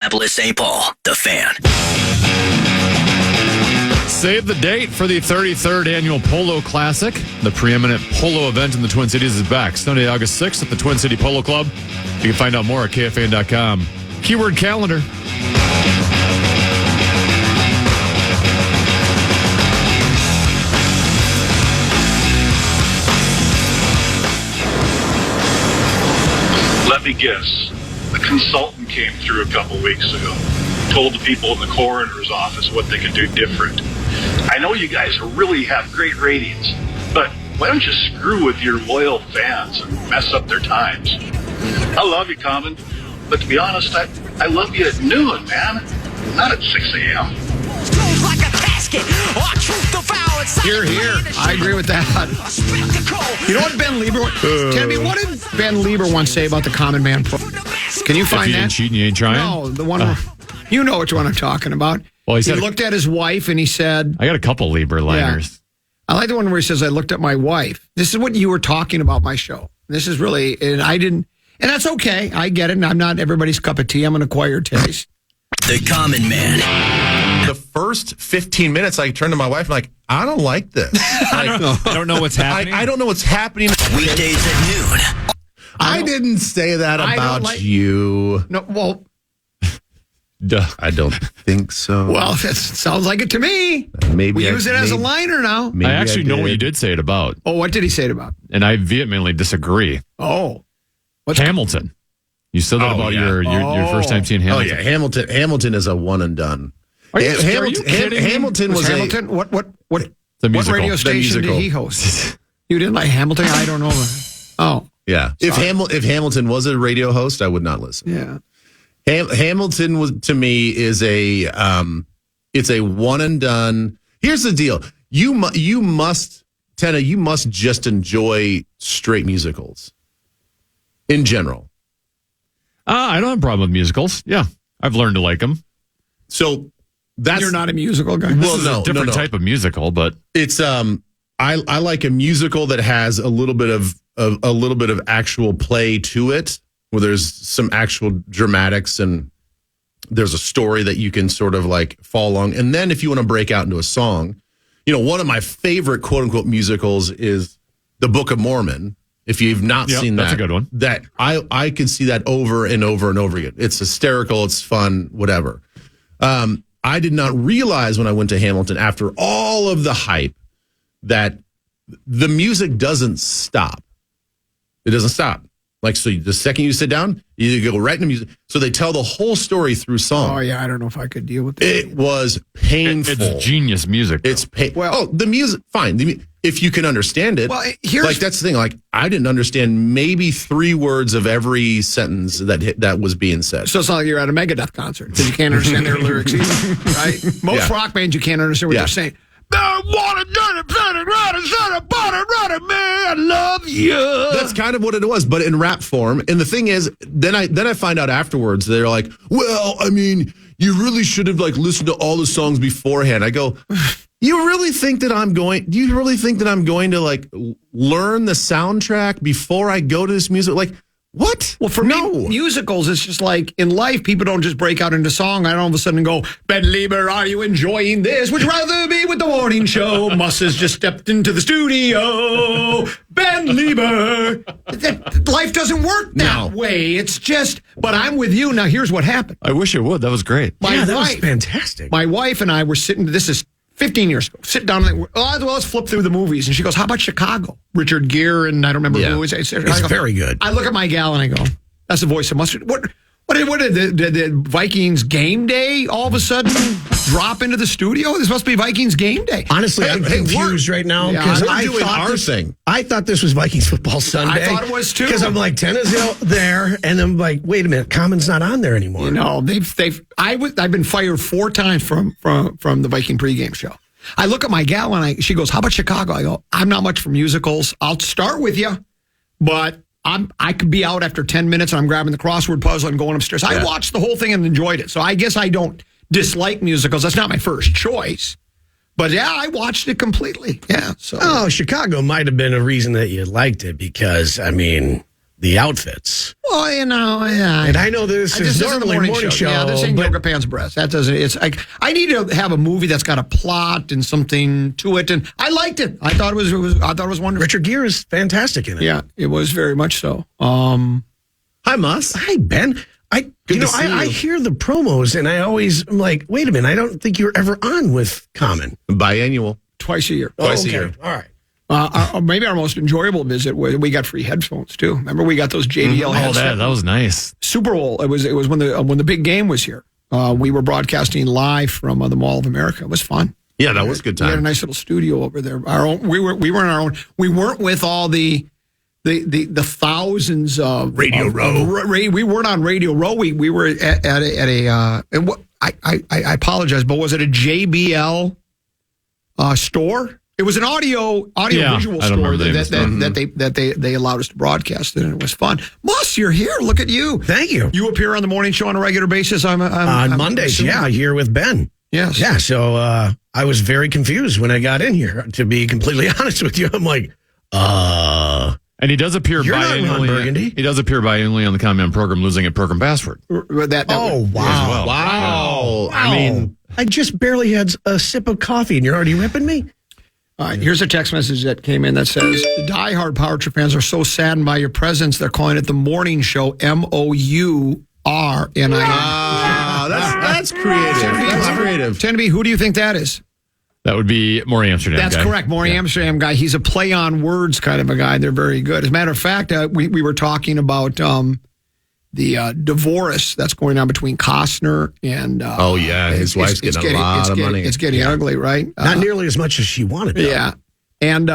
St. Paul, the Fan. Save the date for the 33rd annual Polo Classic. The preeminent polo event in the Twin Cities is back Sunday, August 6th at the Twin City Polo Club. You can find out more at KFAN.com. Keyword calendar. Let me guess. A consultant came through a couple weeks ago, told the people in the coroner's office what they could do different. I know you guys really have great ratings, but why don't you screw with your loyal fans and mess up their times? I love you, Common, but to be honest, I love you at noon, man, not at 6 a.m. Here. I agree with that. You know what Ben Leber... Tell me, what did Ben Leber once say about the Common Man Pro? Can you find if you that? Ain't cheating, you ain't trying? No, the one... You know which one I'm talking about. Well, he looked at his wife and he said... I got a couple Leber liners. Yeah. I like the one where he says, I looked at my wife. This is what you were talking about my show. This is really... And I didn't... And that's okay. I get it. And I'm not everybody's cup of tea. I'm an acquired taste. The Common Man. The first 15 minutes, I turned to my wife and like, I don't like this. I don't know what's happening. I don't know what's happening. Weekdays at noon. I didn't say that about you. No, well... Duh. I don't think so. Well, that sounds like it to me. Maybe we use it as a liner now. I actually know what you did say it about. Oh, what did he say it about? And I vehemently disagree. Oh. Hamilton. You said that about your first time seeing Hamilton. Oh, yeah. Hamilton is a one and done. Are you kidding me? Hamilton was Hamilton? What musical. radio station did he host? You didn't like Hamilton? I don't know. Oh. Yeah. If Hamilton was a radio host, I would not listen. Yeah. Hamilton was, to me, is it's a one and done. Here's the deal: you must just enjoy straight musicals in general. I don't have a problem with musicals. Yeah, I've learned to like them. So you're not a musical guy. Well, this is a different type of musical, but it's I like a musical that has a little bit of actual play to it, where there's some actual dramatics and there's a story that you can sort of like follow along. And then if you want to break out into a song, one of my favorite quote unquote musicals is The Book of Mormon. If you've not seen that, that's a good one. That I could see that over and over and over again. It's hysterical. It's fun, whatever. I did not realize when I went to Hamilton after all of the hype that the music doesn't stop. It doesn't stop. Like, so the second you sit down, you go right into music. So they tell the whole story through song. Oh, yeah. I don't know if I could deal with that. It was painful. It's genius music. It's the music, fine. If you can understand it. Well, that's the thing. Like, I didn't understand maybe 3 words of every sentence that was being said. So it's not like you're at a Megadeth concert because you can't understand their lyrics either, right? Most rock bands, you can't understand what they're saying. I love you. That's kind of what it was, but in rap form. And the thing is, then I find out afterwards, they're like, well, I mean, you really should have like listened to all the songs beforehand. I go, do you really think that I'm going to like learn the soundtrack before I go to this music? Like, what? Well, for me, musicals, it's just like in life, people don't just break out into song and all of a sudden go, Ben Leber, are you enjoying this? Would you rather be with the morning show? Muss has just stepped into the studio. Ben Leber. Life doesn't work that way. It's just, but I'm with you. Now, here's what happened. I wish it would. That was great. That was fantastic. My wife and I were sitting, this is 15 years ago, sit down and let's flip through the movies. And she goes, how about Chicago? Richard Gere and I don't remember who it was. It's very good. I look at my gal and I go, that's the voice of mustard. What did the Vikings game day all of a sudden drop into the studio? This must be Vikings game day. Honestly, I'm confused right now because I thought this was Vikings football Sunday. I thought it was too. Because I'm like, Tennessee there, and I'm like, wait a minute, Common's not on there anymore. I've been fired 4 times from the Viking pregame show. I look at my gal and she goes, how about Chicago? I go, I'm not much for musicals. I'll start with you, but I could be out after 10 minutes and I'm grabbing the crossword puzzle and going upstairs. I watched the whole thing and enjoyed it. So I guess I don't dislike musicals. That's not my first choice. But yeah, I watched it completely. Yeah. So Chicago might have been a reason that you liked it because, I mean, the outfits. Well, yeah. And I know this is normally a morning show. Yeah, this ain't Yoga Pants Breast. That doesn't. It's like I need to have a movie that's got a plot and something to it, and I liked it. I thought it was wonderful. Richard Gere is fantastic in it. Yeah, it was very much so. Hi, Mus. Hi, Ben. I hear the promos, and I'm like, wait a minute, I don't think you were ever on with Common. Biannual. Twice a year. Twice a year. All right. Maybe our most enjoyable visit was we got free headphones too. Remember we got those JBL headsets? That was nice. Super Bowl. It was when the big game was here. We were broadcasting live from the Mall of America. It was fun. Yeah, that was a good time. We had a nice little studio over there. Our own. We were in our own. We weren't with all the thousands of Radio Row. We weren't on Radio Row. We were at a. And what I apologize, but was it a JBL store? It was an audio visual store that they allowed us to broadcast it, and it was fun. Muss, you're here. Look at you. Thank you. You appear on the morning show on a regular basis. On Mondays, here with Ben. Yes. Yeah. So I was very confused when I got in here. To be completely honest with you, I'm like, And he does appear biannually. He does appear biannually on the Common program, losing a program password. Wow! I mean, I just barely had a sip of coffee, and you're already ripping me. All right, here's a text message that came in that says, diehard Power Trip fans are so saddened by your presence, they're calling it the morning show, MOURNI. That's creative. That's creative. Tenby, who do you think that is? That would be Maury Amsterdam. That's guy. correct. Maury Amsterdam guy. He's a play on words kind of a guy. They're very good. As a matter of fact, we were talking about the divorce that's going on between Costner and his wife's getting a lot of money. It's getting ugly, right? Not nearly as much as she wanted. Yeah, and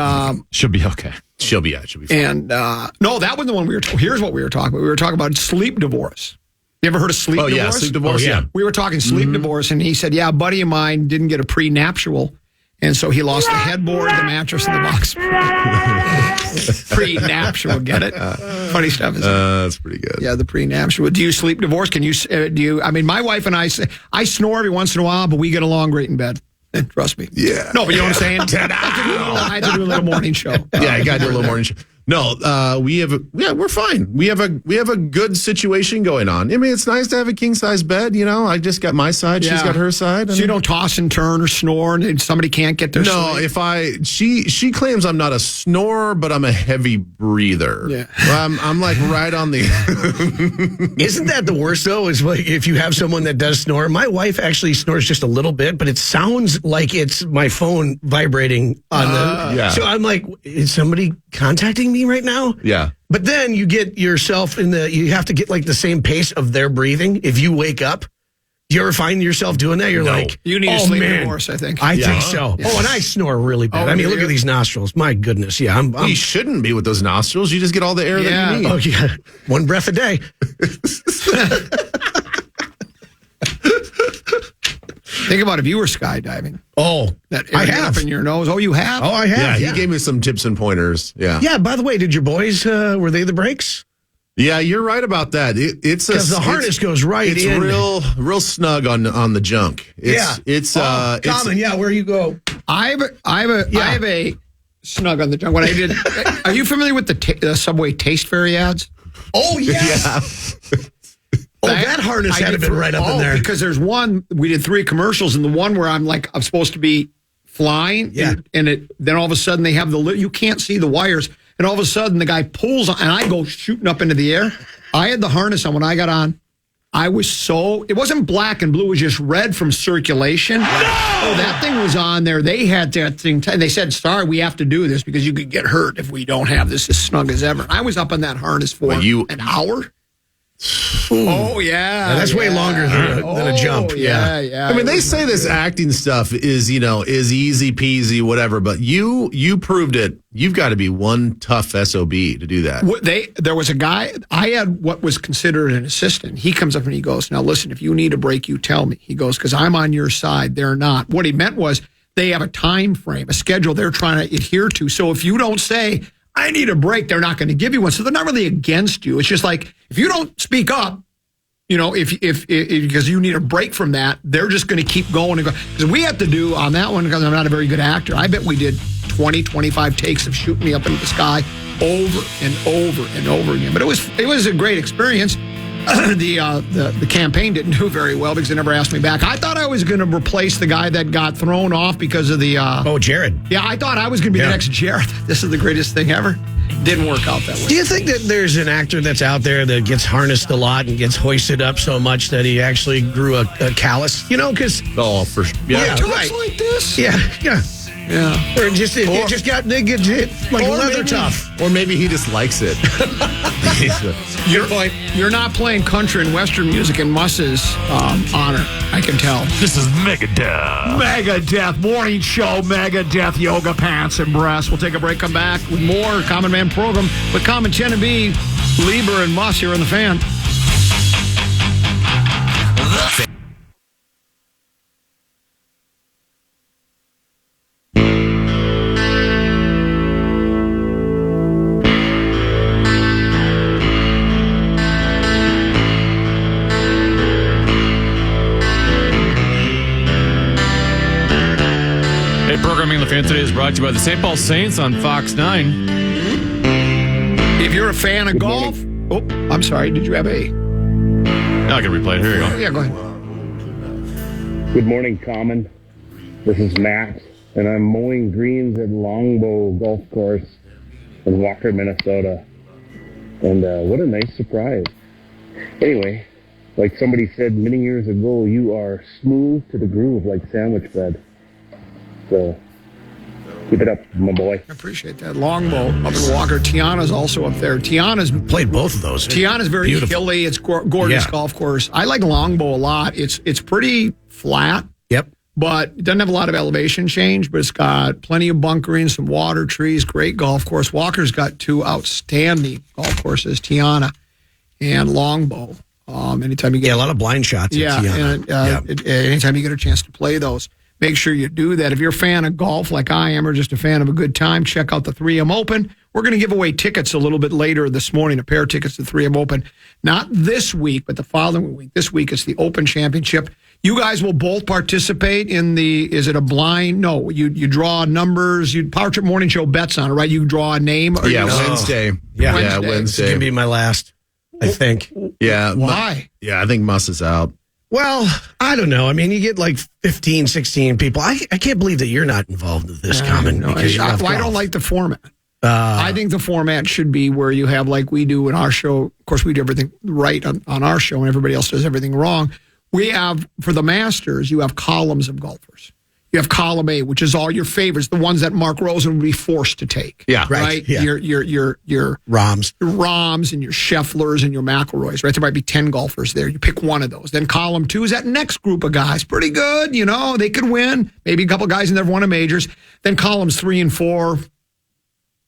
she'll be okay. She'll be fine. And no, that wasn't the one we were. Here's what we were talking about. We were talking about sleep divorce. You ever heard of sleep divorce? Yeah, sleep divorce. Oh, yeah. We were talking sleep divorce, and he said, "Yeah, a buddy of mine didn't get a prenuptial, and so he lost the headboard, the mattress, and the box." Prenuptial, get it? Funny stuff. That's pretty good. Yeah, the prenuptial. Do you sleep divorce? Can you? Do you? I mean, my wife and I snore every once in a while, but we get along great in bed. Trust me. Yeah. No, but you know what I'm saying? I have to do a little morning show. Yeah, you got to do a little morning show. No, we're fine. We have a good situation going on. I mean, it's nice to have a king size bed. You know, I just got my side. Yeah. She's got her side. So you don't toss and turn or snore, and somebody can't get their sleep? She claims I'm not a snorer, but I'm a heavy breather. Yeah. I'm like right on the. Isn't that the worst though? Is like if you have someone that does snore. My wife actually snores just a little bit, but it sounds like it's my phone vibrating on the. Yeah. So I'm like, is somebody contacting me right now? Yeah. But then you get yourself you have to get like the same pace of their breathing if you wake up. Do you ever find yourself doing that? You're like, you need a sleep divorce, I think. I think so. Yeah. Oh, and I snore really bad. I mean, look at these nostrils. My goodness. Yeah. You shouldn't be with those nostrils. You just get all the air that you need. Oh, yeah. One breath a day. Think about if you were skydiving. Oh, that air I have. Up in your nose. Oh, you have? Oh, I have. Yeah, he gave me some tips and pointers. Yeah. Yeah. By the way, did your boys, were they the brakes? Yeah, you're right about that. It's because the harness goes right in. It's real snug on the junk. It's common. Yeah, where you go. I have a snug on the junk. When I did, are you familiar with the Subway Taste Fairy ads? Oh yes. Yeah. That harness had been right up in there. Because there's one, we did 3 commercials, and the one where I'm supposed to be flying, and then all of a sudden they have you can't see the wires, and all of a sudden the guy pulls on, and I go shooting up into the air. I had the harness on when I got on. It wasn't black and blue, it was just red from circulation. No! Oh, that thing was on there. They had that thing, they said, sorry, we have to do this because you could get hurt if we don't have this as snug as ever. I was up on that harness for an hour. Oh yeah, that's way longer than a jump. Yeah. I mean, they say this acting stuff is easy peasy, whatever. But you proved it. You've got to be one tough SOB to do that. There was a guy. I had what was considered an assistant. He comes up and he goes, "Now listen, if you need a break, you tell me." He goes, "Because I'm on your side. They're not." What he meant was they have a time frame, a schedule they're trying to adhere to. So if you don't say, I need a break, they're not going to give you one. So they're not really against you. It's just like, if you don't speak up, if because you need a break from that, they're just going to keep going and go. Because we have to do on that one, because I'm not a very good actor, I bet we did 20, 25 takes of shooting me up into the sky over and over and over again. But it was a great experience. The campaign didn't do very well because they never asked me back. I thought I was going to replace the guy that got thrown off because of the... Jared. Yeah, I thought I was going to be the next Jared. This is the greatest thing ever. Didn't work out that way. Do you think that there's an actor that's out there that gets harnessed a lot and gets hoisted up so much that he actually grew a callus? You know, because... Oh, for sure. Yeah, talks like this? Yeah. Or it just got like leather maybe, tough. Or maybe he just likes it. You're not playing country and western music in Muss's honor, I can tell. This is Megadeth. Megadeth morning show, Megadeth yoga pants and breasts. We'll take a break, come back with more Common Man program with Common Chen and B, Leber and Muss here on the Fan. Programming the Fan today is brought to you by the St. Paul Saints on Fox 9. If you're a fan of golf... Oh, I'm sorry. Did you have a... I can replay it. Here you go. Yeah, go ahead. Good morning, Common. This is Matt, and I'm mowing greens at Longbow Golf Course in Walker, Minnesota. And what a nice surprise. Anyway, like somebody said many years ago, you are smooth to the groove like sandwich bread. So, keep it up, my boy. I appreciate that. Longbow up in Walker. Tiana's also up there. Tiana's Played both of those. Tiana's very hilly. It's gorgeous golf course. I like Longbow a lot. It's pretty flat. Yep. But it doesn't have a lot of elevation change, but it's got plenty of bunkering, some water, trees, great golf course. Walker's got two outstanding golf courses, Tiana and Longbow. Anytime you get a lot of blind shots. and anytime you get a chance to play those, make sure you do that. If you're a fan of golf like I am or just a fan of a good time, check out the 3M Open. We're going to give away tickets a little bit later this morning, a pair of tickets to 3M Open. Not this week, but the following week. This week is the Open Championship. You guys will both participate in is it a blind? No, you draw numbers. Power Trip Morning Show bets on it, right? You draw a name. Or Wednesday. Wednesday. This is going to be my last, I think. Yeah. Why? I think Muss is out. Well, I don't know. I mean, you get like 15, 16 people. I can't believe that you're not involved in this, Common. I don't like the format. I think the format should be where you have, like we do in our show. Of course, we do everything right on our show, and everybody else does everything wrong. We have, for the Masters, you have columns of golfers. You have column A, which is all your favorites, the ones that Mark Rosen would be forced to take. Yeah, right. Yeah. Your Rahms and your Schefflers and your McIlroys. Right, there might be 10 golfers there. You pick one of those. Then column 2 is that next group of guys, pretty good. They could win. Maybe a couple guys in there have won a majors. Then columns 3 and 4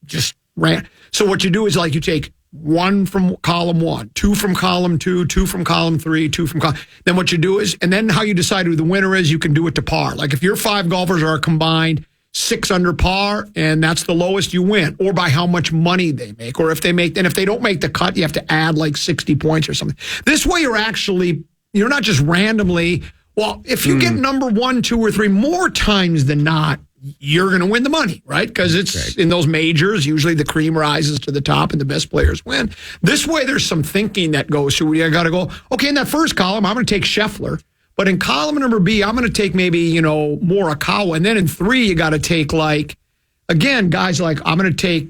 just ran. So what you do is like you take 1 from column 1, 2 from column 2, 2 from column 3, 2 from column. Then what you do is, and then how you decide who the winner is, you can do it to par. Like if your 5 golfers are combined 6 under par, and that's the lowest, you win, or by how much money they make, or if they don't make the cut, you have to add like 60 points or something. This way, you're not just randomly. Well, if you get number 1, 2, or 3 more times than not, you're going to win the money, right? Because it's in those majors, usually the cream rises to the top and the best players win. This way, there's some thinking that goes through. You got to go, okay, in that first column, I'm going to take Scheffler. But in column number B, I'm going to take maybe, Morikawa. And then in 3, you got to take guys like, I'm going to take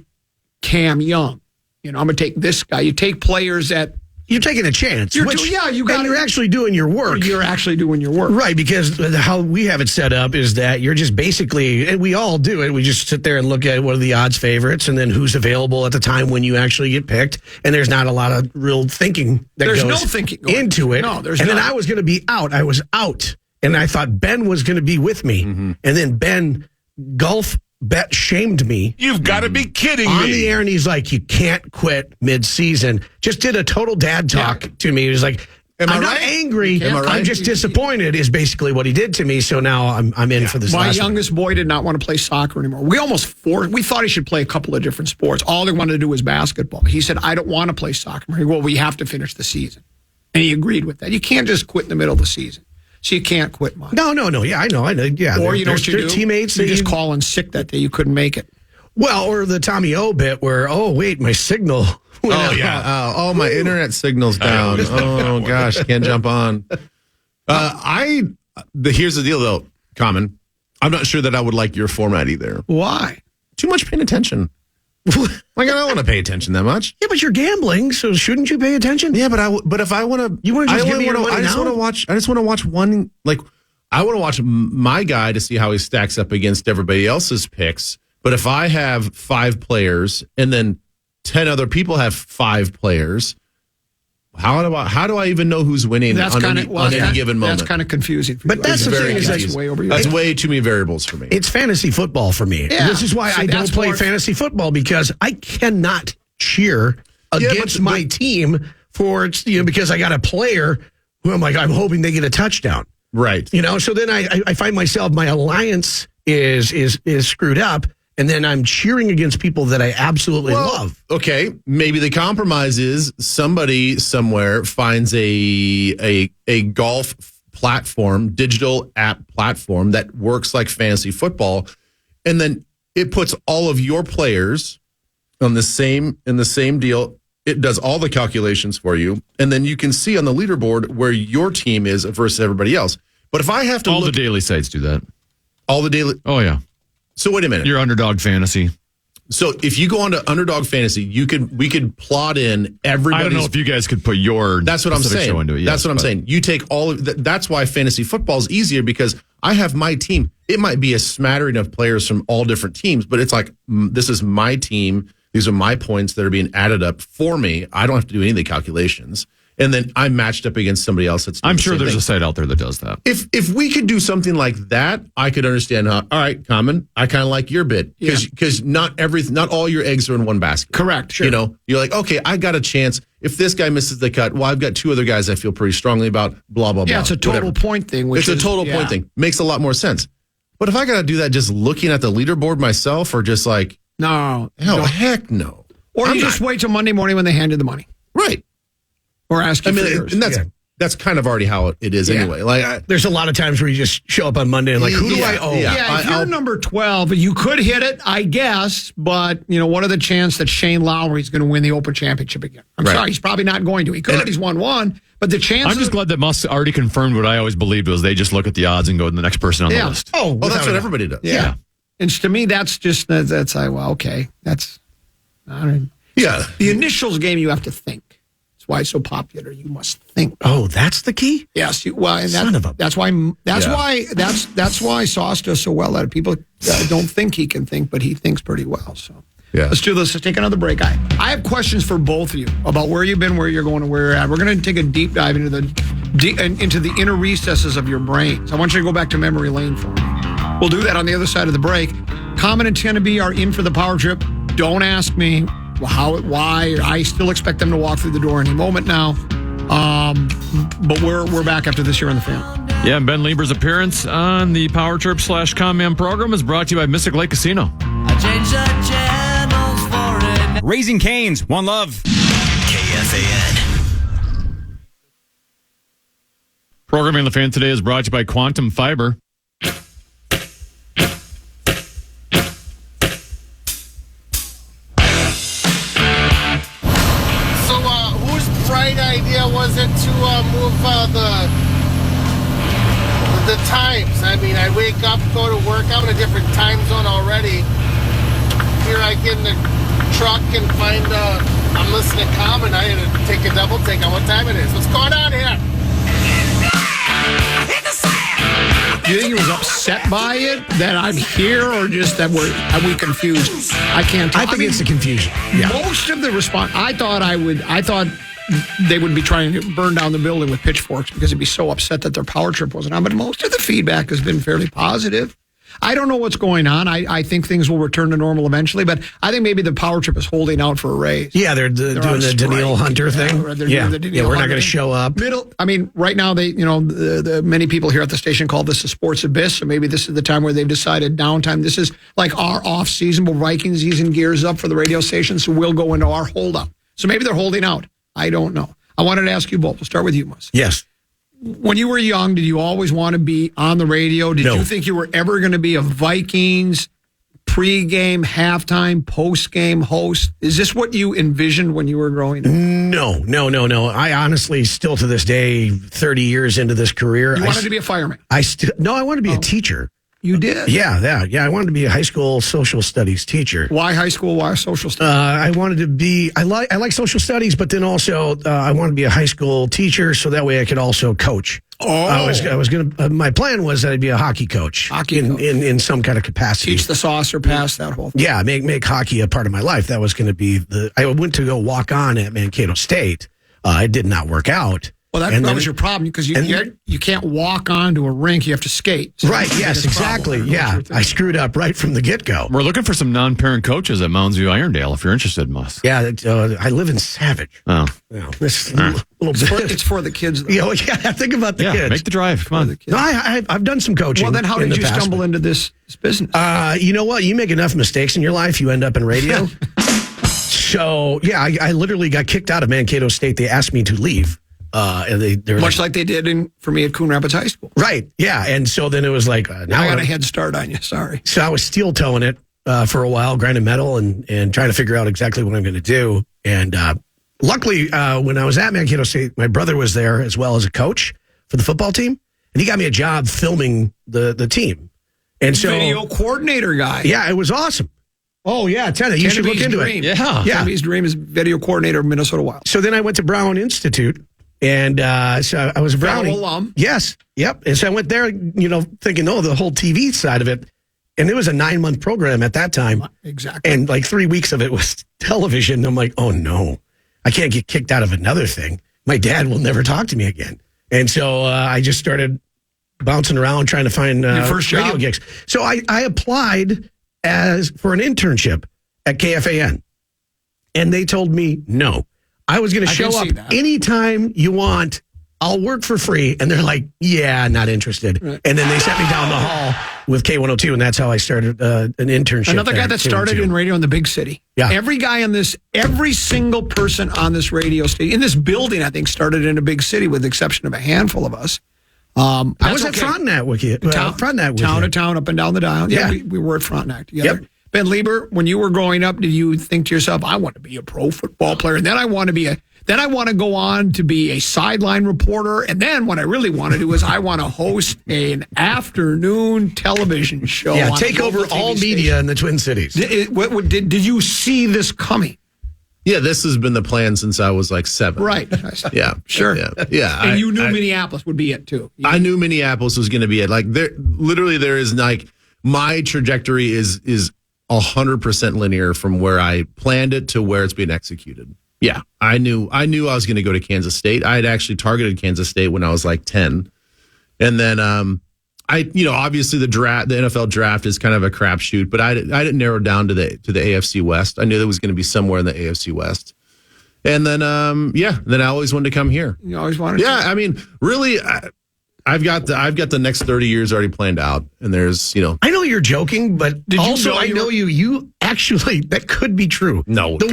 Cam Young. I'm going to take this guy. You take players that... You're taking a chance. You're actually doing your work. You're actually doing your work. Right, because how we have it set up is that you're just basically, and we all do it, we just sit there and look at what are the odds favorites and then who's available at the time when you actually get picked. And there's not a lot of real thinking that goes into it. No, there's not. And then I was going to be out. I was out. And I thought Ben was going to be with me. Mm-hmm. And then Ben golf bet shamed me. You've got to be kidding me. On the air, and he's like, you can't quit mid-season. Just did a total dad talk to me. He was like, I'm not angry. I'm just disappointed is basically what he did to me. So now I'm in for this. My youngest boy did not want to play soccer anymore. We thought he should play a couple of different sports. All he wanted to do was basketball. He said, I don't want to play soccer. Well, we have to finish the season. And he agreed with that. You can't just quit in the middle of the season. So you can't quit much. No. Yeah, I know. Yeah. Or you know what you do? Teammates. You just call in sick that day. You couldn't make it. Well, or the Tommy O bit where, oh, wait, my signal. My internet signal's down. Oh gosh, can't jump on. Here's the deal though, Common. I'm not sure that I would like your format either. Why? Too much paying attention. Like I don't want to pay attention that much. Yeah, but you're gambling, so shouldn't you pay attention? Yeah, but if I want to, you want to just give me your money I just want to watch. I just want to watch one. Like I want to watch my guy to see how he stacks up against everybody else's picks. But if I have 5 players and then 10 other people have 5 players, how do I even know who's winning on any given moment? That's kind of confusing for you. But that's the thing is that's way over your That's way too many variables for me. It's fantasy football for me. Yeah. This is why I don't play fantasy football, because I cannot cheer against my team because I got a player who I'm hoping they get a touchdown. Right. So then I find myself, my alliance is screwed up. And then I'm cheering against people that I absolutely love. Okay, maybe the compromise is somebody somewhere finds a golf platform, digital app platform that works like fantasy football, and then it puts all of your players in the same deal. It does all the calculations for you, and then you can see on the leaderboard where your team is versus everybody else. But if I have to the daily sites do that. All the daily. Oh yeah. So wait a minute. Your Underdog Fantasy. So if you go on to Underdog Fantasy, we could plot in everybody's. I don't know if you guys could put your. That's what I'm saying. Show into it. Yes, that's what I'm saying. You take all of that's why fantasy football is easier, because I have my team. It might be a smattering of players from all different teams, but it's like this is my team. These are my points that are being added up for me. I don't have to do any of the calculations. And then I'm matched up against somebody else. I'm sure there's a site out there that does that. If we could do something like that, I could understand how. All right, Common, I kind of like your bit because not all your eggs are in one basket. Correct. Sure. You're like, okay, I got a chance. If this guy misses the cut, well, I've got 2 other guys I feel pretty strongly about. Blah blah blah. Yeah, it's a total point thing. It's a total point thing. Makes a lot more sense. But if I got to do that just looking at the leaderboard myself, or just like, heck no. Or you just wait till Monday morning when they hand you the money. Right. Or ask you for yours. And that's kind of already how it is anyway. Like there's a lot of times where you just show up on Monday and who do I owe? Yeah, if you're number 12, you could hit it, I guess. But, what are the chances that Shane Lowry's going to win the Open Championship again? I'm sorry, he's probably not going to. He could. He's won one. But the chances... I'm just glad that Musk already confirmed what I always believed was they just look at the odds and go to the next person on the list. Oh, well, that's what everybody does. Yeah. And to me, that's just... That's like, well, okay. That's... I mean, the initials game, you have to think. Why it's so popular? You must think. Oh, that's the key. Yes. That's why Sauce does so well. That people don't think he can think, but he thinks pretty well. So let's do this. Let's take another break. I have questions for both of you about where you've been, where you're going, and where you're at. We're going to take a deep dive into the inner recesses of your brains. I want you to go back to memory lane for me. We'll do that on the other side of the break. Common and Tenneby are in for the power trip. Don't ask me why. I still expect them to walk through the door any moment now. But we're back after this here on The Fan. Yeah, and Ben Lieber's appearance on the Power Trip /Comman program is brought to you by Mystic Lake Casino. Raising Cane's, one love. KFAN. Programming on The Fan today is brought to you by Quantum Fiber. Idea was it to move the times? I mean, I wake up, go to work. I'm in a different time zone already. Here I get in the truck and find I'm listening to Common. I had to take a double take on what time it is. What's going on here? Do you think he was upset by it that I'm here, or just that are we confused? I can't tell. I think it's the confusion. Most of the response, I thought they would be trying to burn down the building with pitchforks because they'd be so upset that their power trip wasn't on. But most of the feedback has been fairly positive. I don't know what's going on. I think things will return to normal eventually, but I think maybe the power trip is holding out for a raise. Yeah, they're doing the Daniil Hunter thing. We're not going to show up. Right now, the many people here at the station call this a sports abyss, so maybe this is the time where they've decided downtime. This is like our off season where Viking season gears up for the radio station, so we'll go into our holdout. So maybe they're holding out. I don't know. I wanted to ask you both. We'll start with you, Mus. Yes. when you were young, did you always want to be on the radio? Did No. you think you were ever going to be a Vikings pregame, halftime, postgame host? Is this what you envisioned when you were growing up? No. I honestly, still to this day, 30 years into this career, You wanted to be a fireman. I wanted to be a teacher. You did? Yeah. I wanted to be a high school social studies teacher. Why high school? Why social studies? I wanted to be. I like social studies, but then also I wanted to be a high school teacher, so that way I could also coach. Oh. I was gonna. My plan was that I'd be a hockey coach. In some kind of capacity. Teach the saucer pass, that whole thing. Yeah, make hockey a part of my life. That was going to be I went to go walk on at Mankato State. It did not work out. Well, that was your problem because you can't walk onto a rink. You have to skate. So Right. Yes, exactly. Yeah. I screwed up right from the get-go. We're looking for some non-parent coaches at Mounds View Irondale if you're interested, Muss. Yeah. I live in Savage. Oh. This little bit. It's for the kids, though. Think about the kids. Make the drive. Come on. No, I've done some coaching. Well, then how did you stumble into this business? You know what? You make enough mistakes in your life, you end up in radio. So, yeah, I literally got kicked out of Mankato State. They asked me to leave. And they're Much like they did for me at Coon Rapids High School. Right, yeah. And so then it was like... now I got a head start on you, sorry. So I was steel toeing it for a while, grinding metal and trying to figure out exactly what I'm going to do. And luckily, when I was at Mankato State, my brother was there as well as a coach for the football team. And he got me a job filming the team. And so... Video coordinator guy. Yeah, it was awesome. Oh, yeah, tell you should look into it. Yeah. Kennedy's dream is video coordinator of Minnesota Wild. So then I went to Brown Institute. And so I was a Brownie. Fellow alum. Yes. Yep. And so I went there, thinking, the whole TV side of it. And it was a 9-month program at that time. Exactly. And like 3 weeks of it was television. I'm like, oh, no, I can't get kicked out of another thing. My dad will never talk to me again. And so I just started bouncing around trying to find your first radio job. gigs. So I applied for an internship at KFAN. And they told me no. I was going to show up anytime you want. I'll work for free. And they're like, yeah, not interested. Right. And then they sent me down the hall with K102, and that's how I started an internship. Another guy that started in radio in the big city. Yeah. Every single person on this radio station, in this building, I think, started in a big city with the exception of a handful of us. I was at Frontenac with you. Town to town, up and down the dial. Yeah, we were at Frontenac together. Yep. Ben Leber, when you were growing up, did you think to yourself, I want to be a pro football player, and then I want to go on to be a sideline reporter, and then what I really want to do is I want to host an afternoon television show. Yeah, take over all media in the Twin Cities. Did you see this coming? Yeah, this has been the plan since I was like 7. Right. Yeah. Sure. Yeah. And you knew Minneapolis would be it too. I knew Minneapolis was going to be it. Like there is like my trajectory is 100% linear from where I planned it to where it's being executed. Yeah, I knew I was going to go to Kansas State. I had actually targeted Kansas State when I was like 10. And then obviously the NFL draft is kind of a crapshoot, but I didn't narrow down to the AFC West. I knew there was going to be somewhere in the AFC West. And then then I always wanted to come here. You always wanted to? I mean, really I've got the next 30 years already planned out, and there's I know you're joking, but I know you actually that could be true. No, the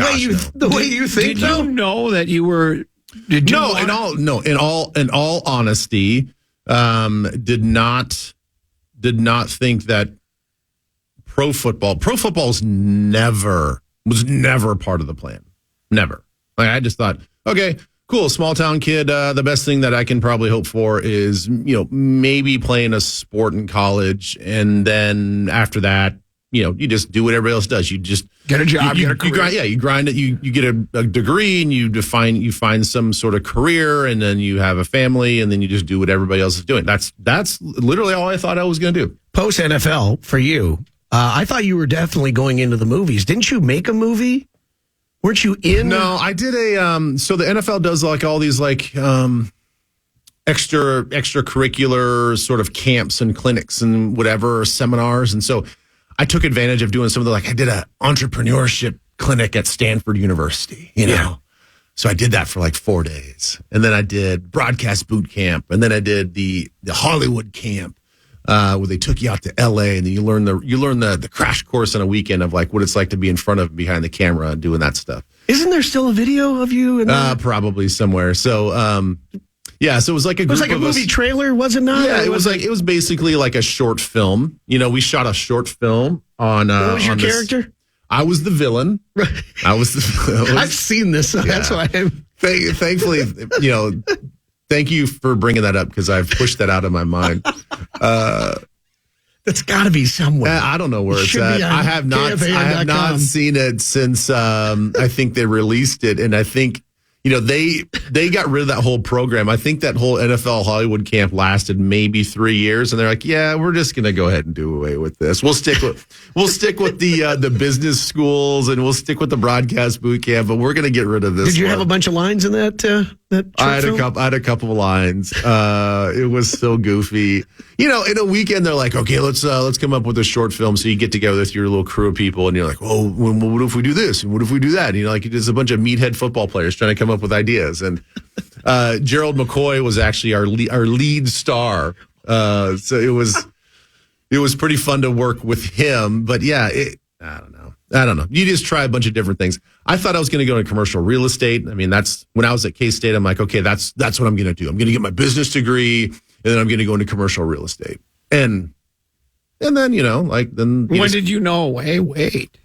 way you think. Did you know that you were? Did you? In all honesty, did not think that pro football was never part of the plan. Never. Like I just thought, okay. Cool, small town kid. The best thing that I can probably hope for is, maybe playing a sport in college, and then after that, you just do what everybody else does. You just get a job, get a career. You grind it. You get a degree, and you find some sort of career, and then you have a family, and then you just do what everybody else is doing. That's literally all I thought I was going to do. Post NFL for you, I thought you were definitely going into the movies. Didn't you make a movie? Weren't you in? No, I did so the NFL does like all these like extracurricular sort of camps and clinics and whatever seminars. And so I took advantage of doing some of I did an entrepreneurship clinic at Stanford University, Yeah. So I did that for like 4 days. And then I did broadcast boot camp. And then I did the Hollywood camp. Where they took you out to LA, and then you learn the crash course on a weekend of like what it's like to be in front of behind the camera and doing that stuff. Isn't there still a video of you? Probably somewhere. So Yeah, so it was like a It group was like a of movie us. trailer, was it not? Yeah, it was basically like a short film. We shot a short film on. What was your on this- character? I was the villain. I've seen this. So That's why I'm. Thankfully, thank you for bringing that up because I've pushed that out of my mind. That's got to be somewhere. I don't know where it's should at. be on I have not seen it since I think they released it, and I think they got rid of that whole program. I think that whole NFL Hollywood camp lasted maybe 3 years, and they're like, yeah, we're just gonna go ahead and do away with this. We'll stick with the business schools, and we'll stick with the broadcast boot camp, but we're gonna get rid of this. Did you have a bunch of lines in that? That I had film? I had a couple of lines. It was so goofy. In a weekend, they're like, okay, let's come up with a short film. So you get together with your little crew of people, and you're like, oh, what if we do this? And what if we do that? And there's a bunch of meathead football players trying to come up with ideas. And Gerald McCoy was actually our lead star. So it was pretty fun to work with him. But yeah, I don't know. You just try a bunch of different things. I thought I was going to go into commercial real estate. I mean, that's when I was at K-State. I'm like, okay, that's what I'm going to do. I'm going to get my business degree, and then I'm going to go into commercial real estate. And then then. When did you know? Hey, wait.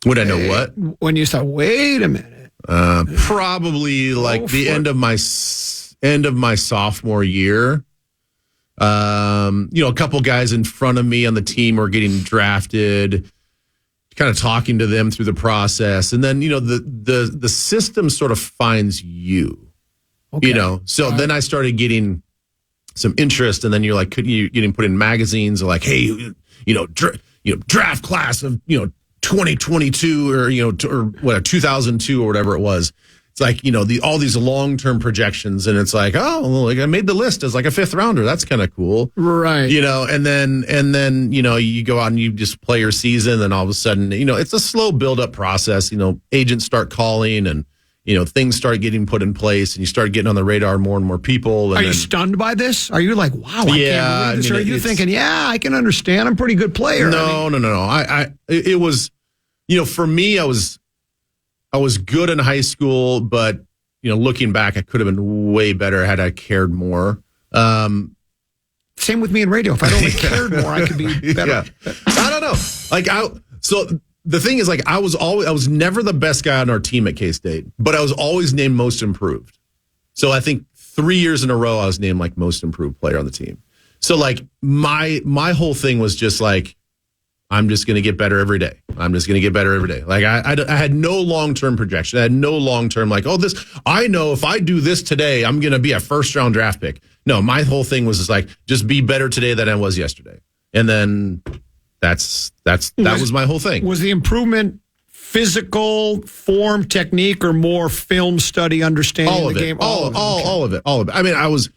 Would I know what? When you said, wait a minute. Probably like the end of my sophomore year. A couple guys in front of me on the team were getting drafted. Kind of talking to them through the process, and then the system sort of finds you. Okay. So then I started getting some interest, and then you're like, getting put in magazines, like, hey, draft class of 2022 or what 2002 or whatever it was. It's like all these long-term projections, and it's like, oh, like I made the list as like a 5th rounder. That's kind of cool, right? And then you go out and you just play your season, and all of a sudden it's a slow build-up process. Agents start calling, and things start getting put in place, and you start getting on the radar more and more people. And Are you stunned by this? Are you like, wow, I can't believe this? Or are you thinking, yeah, I can understand. I'm a pretty good player? No. It was, for me, I was good in high school, but looking back, I could have been way better had I cared more. Same with me in radio. If I'd only cared more, I could be better. Yeah. I don't know. So the thing is, I was never the best guy on our team at K-State, but I was always named most improved. So I think 3 years in a row, I was named like most improved player on the team. So like my whole thing was just like, I'm just going to get better every day. I'm just going to get better every day. Like I had no long-term projection. I had no long-term like, I know if I do this today, I'm going to be a 1st-round draft pick. No, my whole thing was just like, just be better today than I was yesterday. And then that was my whole thing. Was the improvement physical, form, technique, or more film study, understanding the game? All of it. I mean, I was,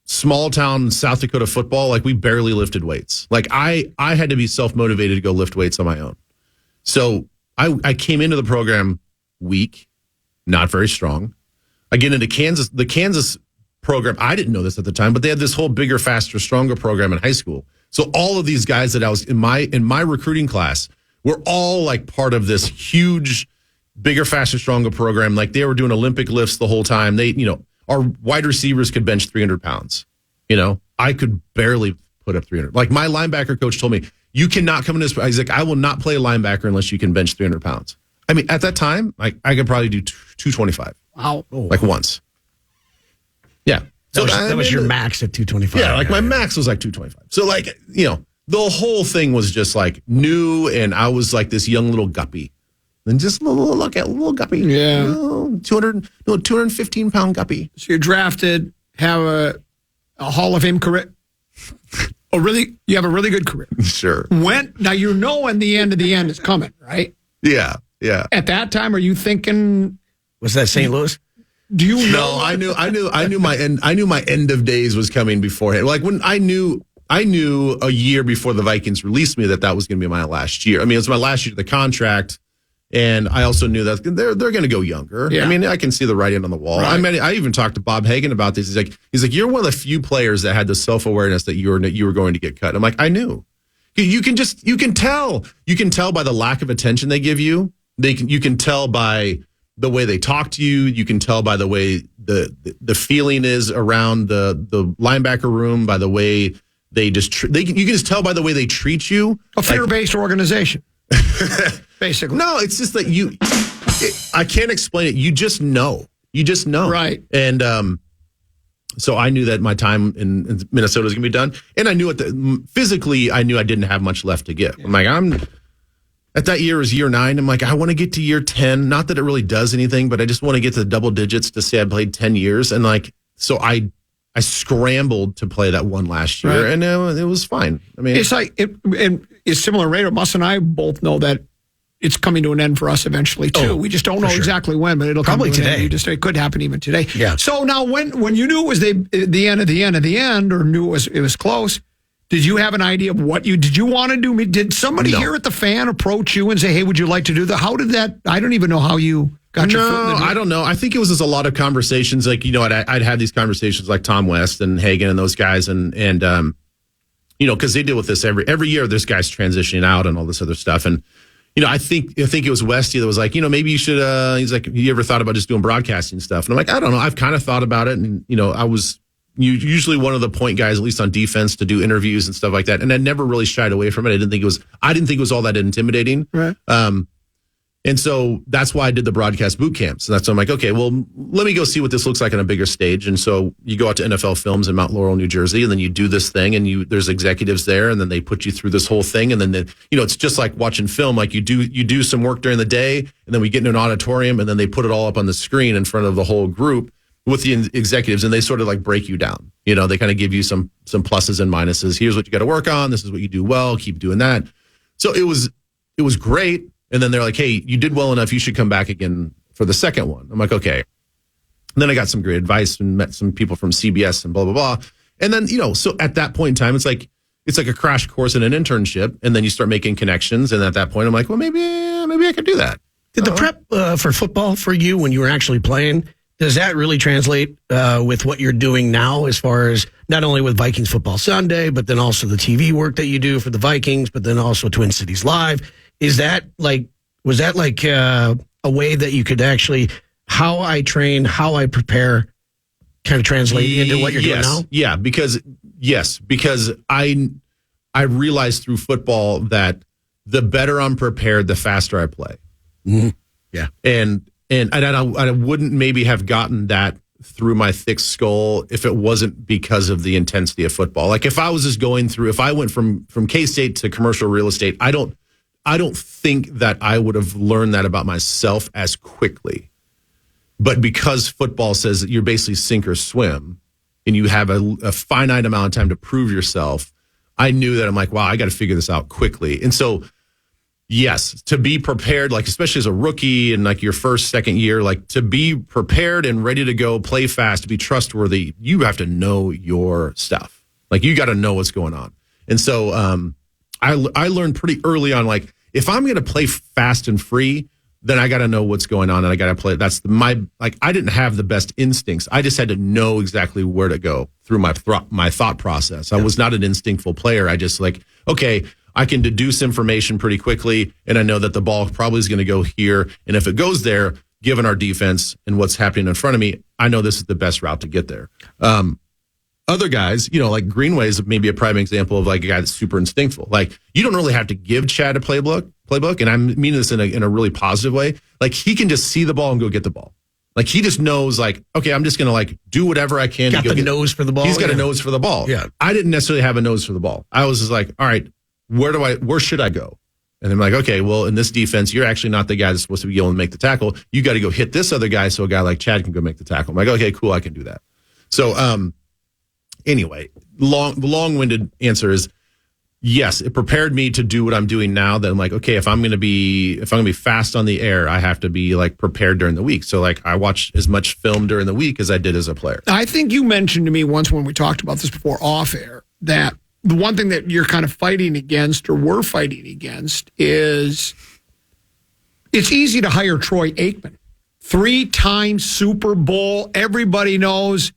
small town South Dakota football, like we barely lifted weights. Like I had to be self-motivated to go lift weights on my own. So I came into the program weak, not very strong. I get into the Kansas program. I didn't know this at the time, but they had this whole bigger, faster, stronger program in high school. So all of these guys that I was in my recruiting class were all like part of this huge, bigger, faster, stronger program. Like they were doing Olympic lifts the whole time. They, our wide receivers could bench 300 pounds. I could barely put up 300. Like my linebacker coach told me, you cannot come in this. He's like, I will not play a linebacker unless you can bench 300 pounds. I mean, at that time, I could probably do 225. Wow. Like once. Yeah. That was your max at 225. Yeah, like my max was like 225. So like, the whole thing was just like new, and I was like this young little guppy. And just look at little guppy. Yeah. 215-pound guppy. So you're drafted, have a Hall of Fame career. You have a really good career. Sure. When the end of the end is coming, right? Yeah. At that time, are you thinking? Was that St. Louis? Do you know? No, I knew my end. I knew my end of days was coming beforehand. Like when I knew a year before the Vikings released me that was going to be my last year. I mean, it was my last year of the contract. And I also knew that they're going to go younger. Yeah. I mean, I can see the writing on the wall. Right. I mean, I even talked to Bob Hagan about this. He's like, you're one of the few players that had the self-awareness that you were going to get cut. I'm like, I knew. You can tell by the lack of attention they give you. You can tell by the way they talk to you. You can tell by the way the feeling is around the linebacker room, by the way you can just tell by the way they treat you. A fear-based organization, basically. No, it's just that I can't explain it. You just know. Right. And so I knew that my time in Minnesota was going to be done. And I knew physically, I knew I didn't have much left to give. I'm like, at that year was year 9. I'm like, I want to get to year 10. Not that it really does anything, but I just want to get to the double digits to say I played 10 years. And so I scrambled to play that one last year, right. and it was fine. I mean, it's like, and it's similar. Radar Muss and I both know that it's coming to an end for us eventually too. We just don't know exactly when, but it'll probably come to today. An end. It could happen even today. Yeah. So now, when you knew it was the end of the end of the end, or knew it was close, did you have an idea of what did you want to do? Did somebody here at the Fan approach you and say, "Hey, would you like to do that?" How did that? I don't even know how you got your foot in the door. I don't know. I think it was just a lot of conversations. Like, I'd had these conversations like Tom West and Hagan and those guys, and because they deal with this every year. There's guys transitioning out and all this other stuff, and. I think it was Westy that was like, maybe you should, he's like, you ever thought about just doing broadcasting stuff? And I'm like, I don't know. I've kind of thought about it. And, I was usually one of the point guys, at least on defense, to do interviews and stuff like that. And I never really shied away from it. I didn't think it was all that intimidating. Right. And so that's why I did the broadcast boot camps. And that's why I'm like, okay, well, let me go see what this looks like on a bigger stage. And so you go out to NFL Films in Mount Laurel, New Jersey, and then you do this thing, and there's executives there, and then they put you through this whole thing. And then, it's just like watching film. Like you do some work during the day, and then we get in an auditorium, and then they put it all up on the screen in front of the whole group with the executives, and they sort of like break you down. They kind of give you some pluses and minuses. Here's what you got to work on. This is what you do well. Keep doing that. So it was great. And then they're like, hey, you did well enough. You should come back again for the second one. I'm like, okay. And then I got some great advice and met some people from CBS and blah, blah, blah. And then, so at that point in time, it's like a crash course in an internship. And then you start making connections. And at that point, I'm like, well, maybe I could do that. Did the prep for football for you when you were actually playing, does that really translate with what you're doing now as far as not only with Vikings Football Sunday, but then also the TV work that you do for the Vikings, but then also Twin Cities Live? Was that like a way that you could actually, how I train, how I prepare, kind of translate into what you're doing now? Yeah, because I realized through football that the better I'm prepared, the faster I play. Mm-hmm. Yeah. And I wouldn't maybe have gotten that through my thick skull if it wasn't because of the intensity of football. Like if I was just if I went from K-State to commercial real estate, I don't think that I would have learned that about myself as quickly. But because football says that you're basically sink or swim, and you have a finite amount of time to prove yourself, I knew that I'm like, wow, I got to figure this out quickly. And so, yes, to be prepared, like especially as a rookie and like your first, second year, like to be prepared and ready to go, play fast, to be trustworthy, you have to know your stuff. Like you got to know what's going on. And so I learned pretty early on, like, if I'm going to play fast and free, then I got to know what's going on, and I got to play. I didn't have the best instincts. I just had to know exactly where to go through my thought process. I was not an instinctful player. I just okay, I can deduce information pretty quickly, and I know that the ball probably is going to go here. And if it goes there, given our defense and what's happening in front of me, I know this is the best route to get there. Other guys, like Greenway is maybe a prime example of like a guy that's super instinctful. Like you don't really have to give Chad a playbook, and I mean this in a really positive way. Like he can just see the ball and go get the ball. Like he just knows, like, okay, I'm just gonna do whatever I can. Got to go the nose for the ball. He's got a nose for the ball. Yeah. I didn't necessarily have a nose for the ball. I was just like, all right, where should I go? And I'm like, okay, well, in this defense, you're actually not the guy that's supposed to be going to make the tackle. You got to go hit this other guy so a guy like Chad can go make the tackle. I'm like, okay, cool, I can do that. So, anyway, long-winded answer is yes, it prepared me to do what I'm doing now. That I'm like, okay, if I'm going to be fast on the air, I have to be prepared during the week. So I watch as much film during the week as I did as a player. I think you mentioned to me once when we talked about this before off air that the one thing that you're kind of fighting against, or we're fighting against, is it's easy to hire Troy Aikman, 3-time Super Bowl. Everybody knows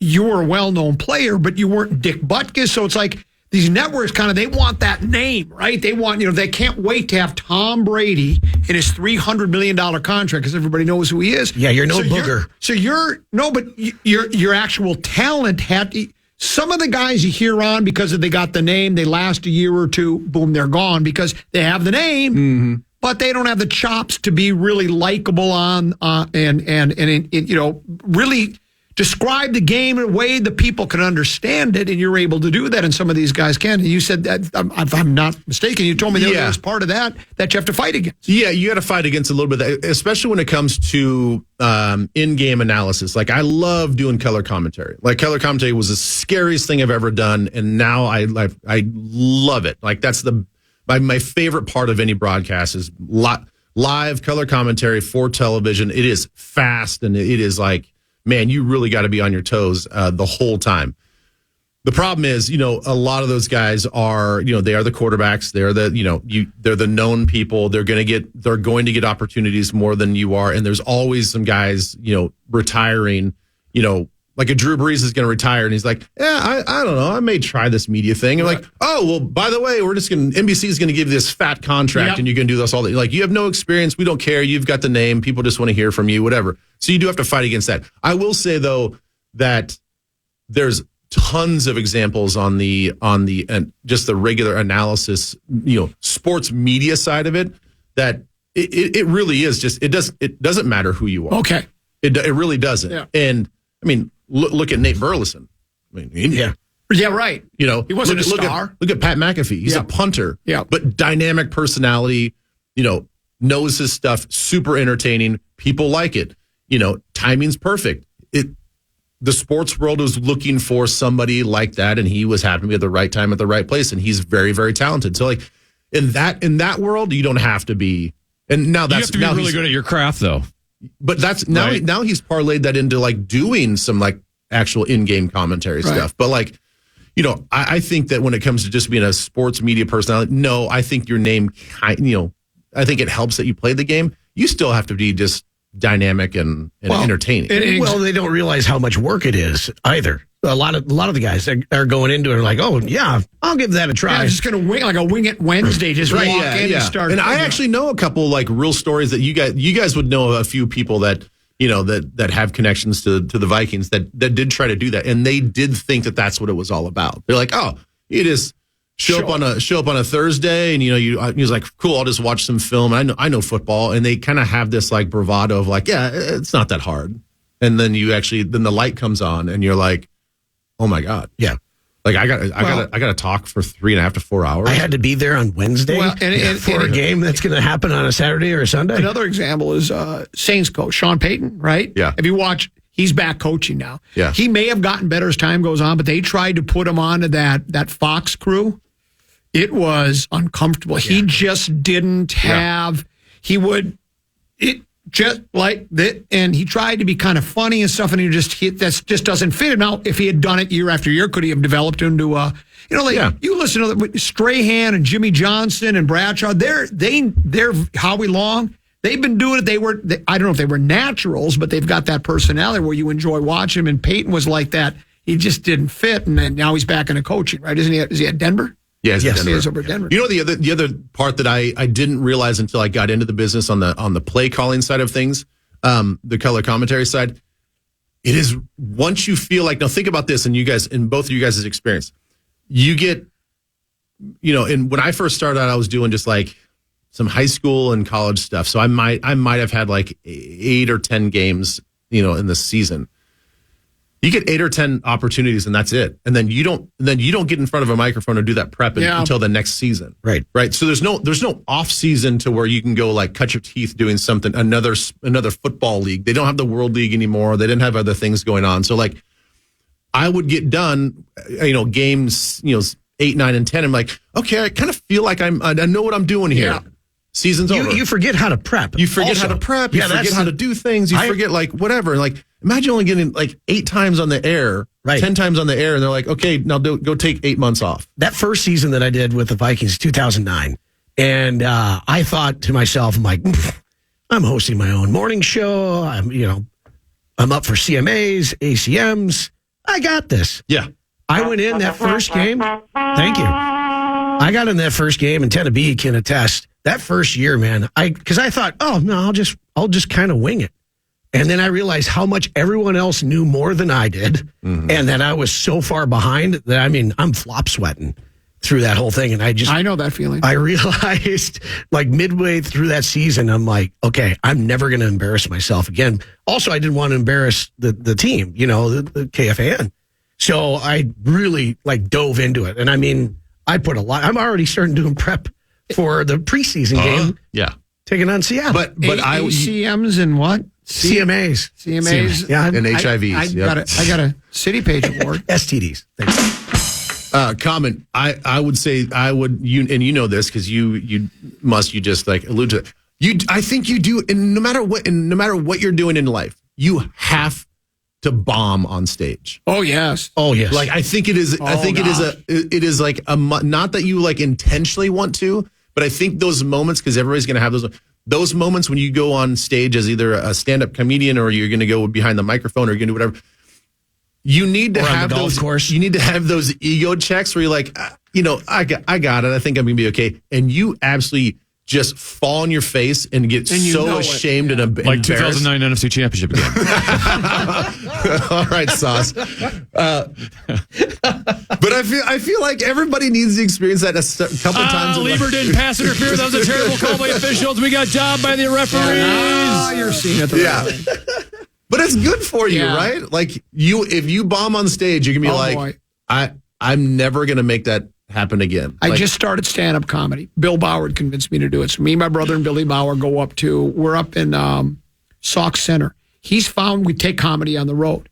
you were a well-known player, but you weren't Dick Butkus. So it's like these networks they want that name, right? They want, they can't wait to have Tom Brady in his $300 million contract because everybody knows who he is. Yeah, you're no booger. Your actual talent some of the guys you hear on because they got the name, they last a year or two, boom, they're gone because they have the name, but they don't have the chops to be really likable and really describe the game in a way that people can understand it, and you're able to do that, and some of these guys can. And you said that, if I'm not mistaken, you told me there was part of that you have to fight against. Yeah, you got to fight against a little bit of that, especially when it comes to in-game analysis. Like, I love doing color commentary. Like, color commentary was the scariest thing I've ever done, and now I love it. Like, that's my favorite part of any broadcast is live color commentary for television. It is fast, and it is like, man, you really got to be on your toes the whole time. The problem is, a lot of those guys are, they are the quarterbacks. They're they're the known people. They're going to get opportunities more than you are. And there's always some guys, retiring, like a Drew Brees is going to retire. And he's like, I don't know. I may try this media thing. And like, oh, well, by the way, NBC is going to give you this fat contract and you're going to do this all day. Like, you have no experience. We don't care. You've got the name. People just want to hear from you, whatever. So you do have to fight against that. I will say, though, that there's tons of examples on the just the regular analysis, sports media side of it, that it really is just, it doesn't matter who you are. Okay. It really doesn't. Yeah. And I mean, look at Nate Burleson. I mean, yeah, right. He wasn't a star. Look at Pat McAfee. He's a punter. Yeah. But dynamic personality, knows his stuff, super entertaining. People like it. Timing's perfect. The sports world was looking for somebody like that, and he was happening at the right time at the right place, and he's very, very talented. So, like, in that world, you don't have to be. And now that's you have to be really good at your craft, though. But that's now he's parlayed that into like doing some like actual in-game commentary stuff. But like, I think that when it comes to just being a sports media personality, no, I think your name, I think it helps that you play the game. You still have to be just dynamic and entertaining. They don't realize how much work it is either. A lot of the guys are going into it like, oh yeah, I'll give that a try. I'm just going to wing like a Wing It Wednesday, just walk in and start. And I actually know a couple like real stories that you guys would know a few people that that have connections to the Vikings that did try to do that, and they did think that that's what it was all about. They're like, oh, it is. Show up on a Thursday, and he was like, cool, I'll just watch some film. I know football, and they kind of have this like bravado of like, yeah, it's not that hard. And then then the light comes on, and you're like, oh my god, yeah, like I got to talk for 3.5 to 4 hours. I had to be there on Wednesday for a game that's going to happen on a Saturday or a Sunday. Another example is Saints coach Sean Payton, right? Yeah, if you watch. He's back coaching now. Yeah. He may have gotten better as time goes on, but they tried to put him onto that Fox crew. It was uncomfortable. Yeah. He just didn't have, it just like that. And he tried to be kind of funny and stuff, and that just doesn't fit. Now, if he had done it year after year, could he have developed into you listen to Strahan and Jimmy Johnson and Bradshaw, they're Howie Long. They've been doing it. I don't know if they were naturals, but they've got that personality where you enjoy watching him. And Peyton was like that. He just didn't fit. And then now he's back into coaching, right? Isn't he? Is he at Denver? Yeah, he's over at Denver. The other part that I didn't realize until I got into the business on the play calling side of things, the color commentary side, it is once you feel like, now think about this, and you guys, in both of you guys' experience, you get, and when I first started out, I was doing just like some high school and college stuff. So I might have had like 8 or 10 games, in the season. You get 8 or 10 opportunities, and that's it. And then you don't get in front of a microphone or do that prep until the next season. Right. So there's no off season to where you can go like cut your teeth doing something, another football league. They don't have the World League anymore. They didn't have other things going on. So like I would get done, games, 8, 9, and 10. I'm like, okay, I kind of feel like I know what I'm doing here. Yeah. Season's over. You forget how to prep. You forget how to prep. You forget how to do things. You forget like whatever. Like imagine only getting like 8 times on the air, 10 times on the air, and they're like, okay, now go take 8 months off. That first season that I did with the Vikings, 2009, and I thought to myself, I'm like, I'm hosting my own morning show. I'm up for CMAs, ACMs. I got this. Yeah. I went in that first game. Thank you. I got in that first game, and Tennessee can attest. That first year, man, because I thought, oh no, I'll just kind of wing it. And then I realized how much everyone else knew more than I did, and that I was so far behind that I'm flop sweating through that whole thing. And I know that feeling. I realized like midway through that season, I'm like, okay, I'm never going to embarrass myself again. Also, I didn't want to embarrass the team, the KFAN. So I really like dove into it. And I mean, I put a lot. I'm already starting doing prep for the preseason game. Yeah. Taking on Seattle. But ACMs and what? CMAs. Yeah. And HIVs. I got a City Page award. STDs. Thanks. Comment. I would say and you know this because you just like allude to it. I think you do, and no matter what you're doing in life, you have to bomb on stage. Oh yes. Like I think it is. It is like not that you like intentionally want to, but I think those moments, because everybody's going to have those moments when you go on stage as either a stand-up comedian or you're going to go behind the microphone or you're going to do whatever. You need to have those. Course. You need to have those ego checks where you're like, I got it. I think I'm going to be okay. And you absolutely just fall on your face and get so ashamed and embarrassed. Like 2009 NFC Championship game. All right, Sauce. But I feel like everybody needs to experience that a couple times. Leber didn't pass interference. That was a terrible call by officials. We got jobbed by the referees. You're seeing it. But it's good for you, right? Like if you bomb on stage, you're gonna be boy. I'm never gonna make that happen again. I just started stand-up comedy. Bill Bauer convinced me to do it. So me and my brother and Billy Bauer we're up in Sauk Center. He's found we take comedy on the road.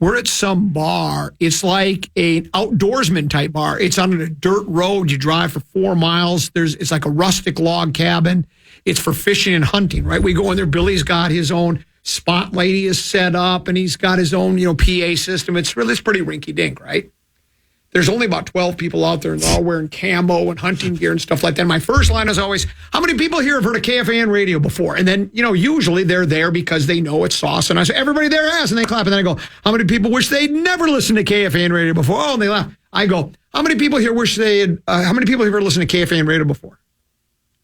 We're at some bar. It's like an outdoorsman type bar. It's on a dirt road. You drive for 4 miles. It's like a rustic log cabin. It's for fishing and hunting, right? We go in there. Billy's got his own spot lady is set up, and he's got his own, PA system. It's pretty rinky-dink, right? There's only about 12 people out there, and they're all wearing camo and hunting gear and stuff like that. My first line is always, how many people here have heard of KFAN radio before? And then, usually they're there because they know it's Sauce. And I say, everybody there has, and they clap. And then I go, how many people wish they'd never listened to KFAN radio before? Oh, and they laugh. I go, how many people here wish they had, how many people have ever listened to KFAN radio before?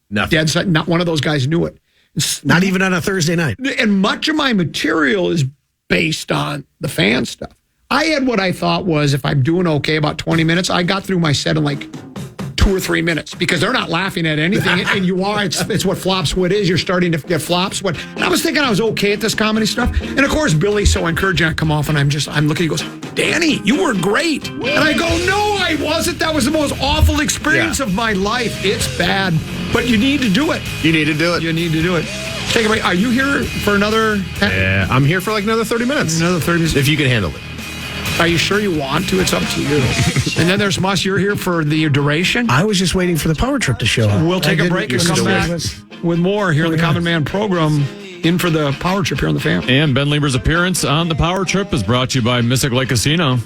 Nothing. Not one of those guys knew it. Not even on a Thursday night. And much of my material is based on the fan stuff. I had what I thought was, if I'm doing okay, about 20 minutes. I got through my set in like 2 or 3 minutes because they're not laughing at anything. And you are. It's what flop sweat is. You're starting to get flop sweat. And I was thinking I was okay at this comedy stuff. And of course, Billy's so encouraging. I come off and I'm looking. He goes, Danny, you were great. And I go, no, I wasn't. That was the most awful experience of my life. It's bad. But you need to do it. You need to do it. You need to do it. Take a break. Are you here for another? Yeah, I'm here for like another 30 minutes. Another 30 minutes. If you can handle it. Are you sure you want to? It's up to you. And then there's Muss. You're here for the duration. I was just waiting for the power trip to show up. We'll take a break and come back with more here on the Common Man program. In for the power trip here on the Fan. And Ben Leber's appearance on the power trip is brought to you by Mystic Lake Casino.